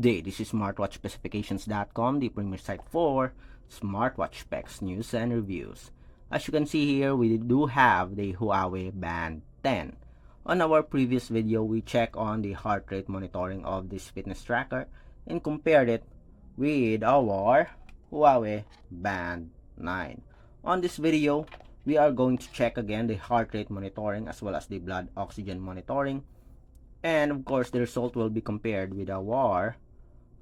Good day, this is smartwatchspecifications.com, the premier site for smartwatch specs, news, and reviews. As you can see here, we do have the Huawei Band 10. On our previous video, we checked on the heart rate monitoring of this fitness tracker and compared it with our Huawei Band 9. On this video, we are going to check again the heart rate monitoring as well as the blood oxygen monitoring. And of course, the result will be compared with our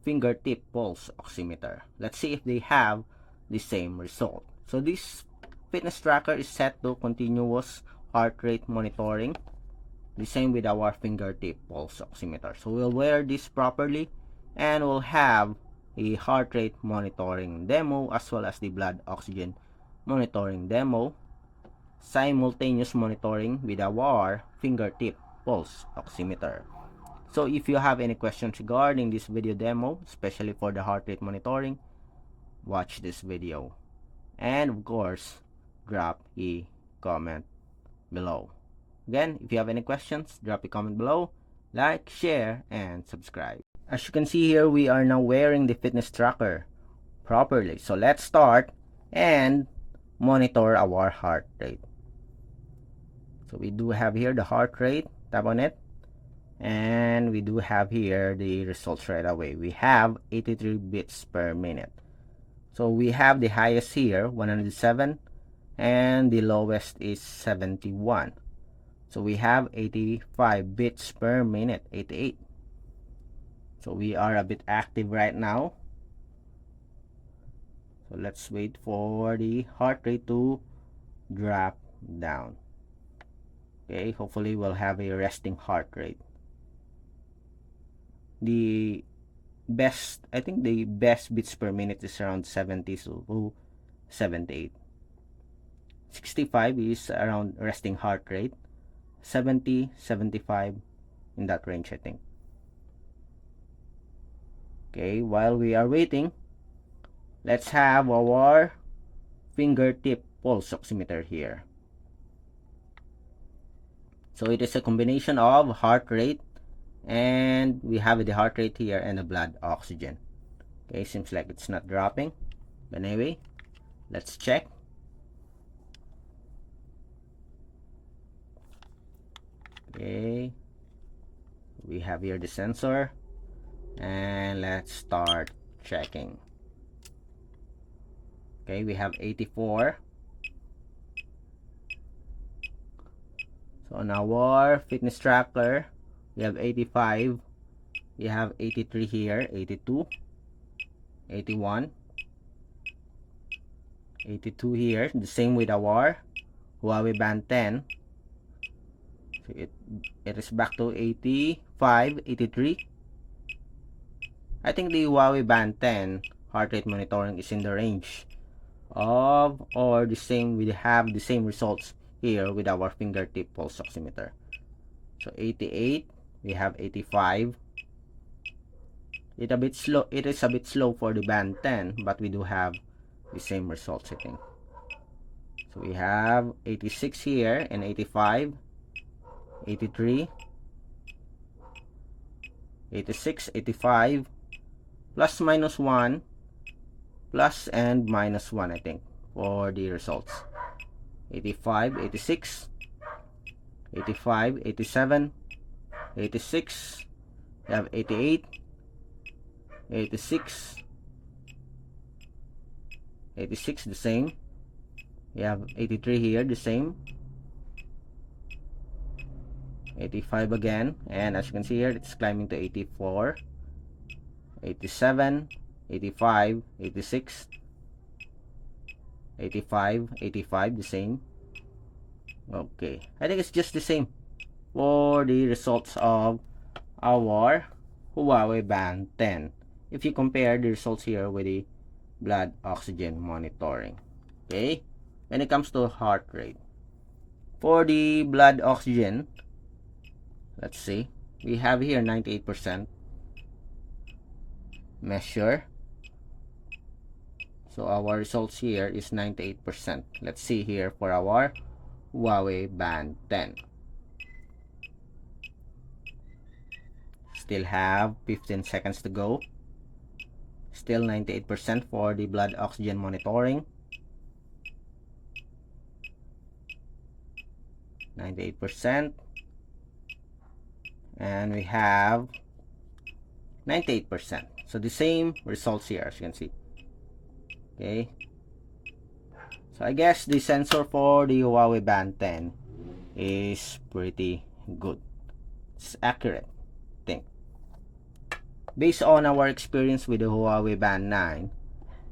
fingertip pulse oximeter. Let's see if they have the same result. So this fitness tracker is set to continuous heart rate monitoring, the same with our fingertip pulse oximeter. So we'll wear this properly and we'll have a heart rate monitoring demo as well as the blood oxygen monitoring demo, simultaneous monitoring with our fingertip pulse oximeter. So if you have any questions regarding this video demo, especially for the heart rate monitoring, watch this video. And of course, drop a comment below. Again, if you have any questions, drop a comment below, like, share, and subscribe. As you can see here, we are now wearing the fitness tracker properly. So let's start and monitor our heart rate. So we do have here the heart rate, tap on it, and we do have here the results right away. We have 83 beats per minute. So we have the highest here, 107, and the lowest is 71. So we have 85 beats per minute, 88. So we are a bit active right now. So let's wait for the heart rate to drop down. Okay, hopefully we'll have a resting heart rate. The best, I think the best beats per minute is around 70 to 78. 65 is around resting heart rate. 70, 75, in that range, I think. Okay, while we are waiting, let's have our fingertip pulse oximeter here. So it is a combination of heart rate, and we have the heart rate here and the blood oxygen. Okay, seems like it's not dropping, but anyway, let's check. Okay, we have here the sensor, and let's start checking. Okay, we have 84. So on our fitness tracker, we have 85, we have 83 here, 82, 81, 82 here, the same with our Huawei Band 10. So it is back to 85, 83. I think the Huawei Band 10 heart rate monitoring is in the range of, or the same, we have the same results here with our fingertip pulse oximeter. So 88, we have 85. It is a bit slow for the Band 10, but we do have the same results, I think. So we have 86 here and 85, 83, 86, 85, plus minus 1, plus and minus 1, I think, for the results. 85, 86, 85, 87, 86, we have 88, 86, 86, the same. We have 83 here, the same. 85 again, and as you can see here, it's climbing to 84, 87, 85, 86, 85, 85, the same. Okay, I think it's just the same for the results of our Huawei Band 10 if you compare the results here with the blood oxygen monitoring. Okay, when it comes to heart rate, for the blood oxygen, let's see, we have here 98% measure. So our results here is 98%. Let's see here for our Huawei Band 10. still have 15 seconds to go. Still 98% for the blood oxygen monitoring. 98%. And we have 98%. So the same results here, as you can see. Okay. So I guess the sensor for the Huawei Band 10 is pretty good. It's accurate, I think. Based on our experience with the Huawei Band 9,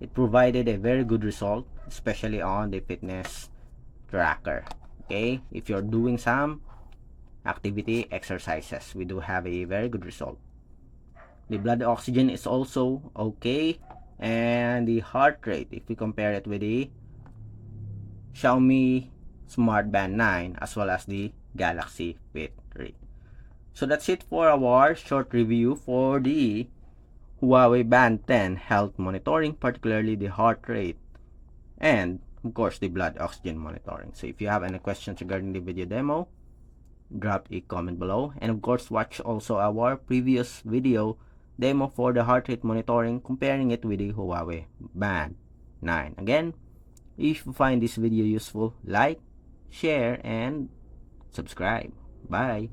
it provided a very good result, especially on the fitness tracker. Okay, if you're doing some activity exercises, we do have a very good result. The blood oxygen is also okay, and the heart rate, if we compare it with the Xiaomi Smart Band 9 as well as the Galaxy Fit 3. So that's it for our short review for the Huawei Band 10 health monitoring, particularly the heart rate and of course the blood oxygen monitoring. So if you have any questions regarding the video demo, drop a comment below, and of course watch also our previous video demo for the heart rate monitoring, comparing it with the Huawei Band 9. Again, if you find this video useful, like, share, and subscribe. Bye.